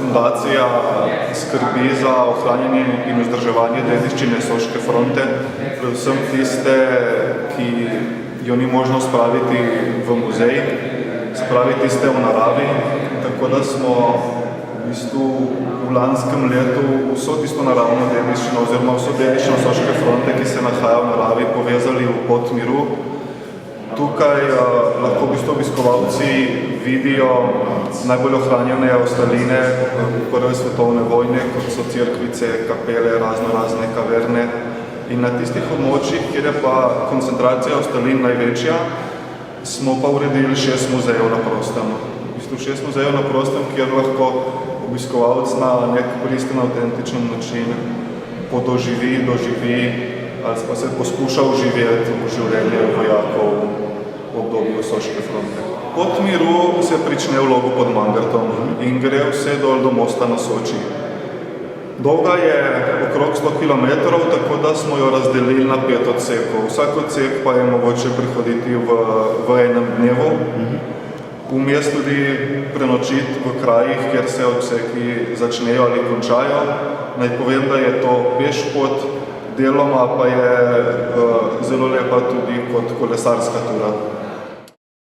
fundacija skrbi za ohranjanje in vzdrževanje dediščine Soške fronte, predvsem tiste, ki jo ni možno spraviti v muzej, spraviti tiste v naravi, tako da smo v bistvu v lanskem letu vso tisto naravno dediščino oziroma vso dediščino Soške fronte, ki se nahaja v naravi, povezali v Podmiru. Tukaj lahko v bistvu obiskovalci vidijo najbolj ohranjene ostaline Prve svetovne vojne, kot so cerkvice, kapele, razne kaverne. In na tistih območjih, kjer je pa koncentracija ostalin največja, smo pa uredili 6 muzejev na prostem. V bistvu 6 muzejev na prostem, kjer lahko obiskovalec na nek pristen, avtentičen način podoživi, doživi ali pa se poskuša uživeti v življenje vojakov v obdobju Soške fronte. Po Podmiru se prične v Logu pod Mangartom in gre vse dol do mosta na Soči. Dolga je okrog 100 km, tako da smo jo razdelili na 5 odsekov. Vsak odsek pa je mogoče prihoditi v enem dnevu. Vmes tudi prenočiti v krajih, kjer se odseki začnejo ali končajo. Naj povem, da je to peš pot, deloma pa je zelo lepa tudi kot kolesarska tura.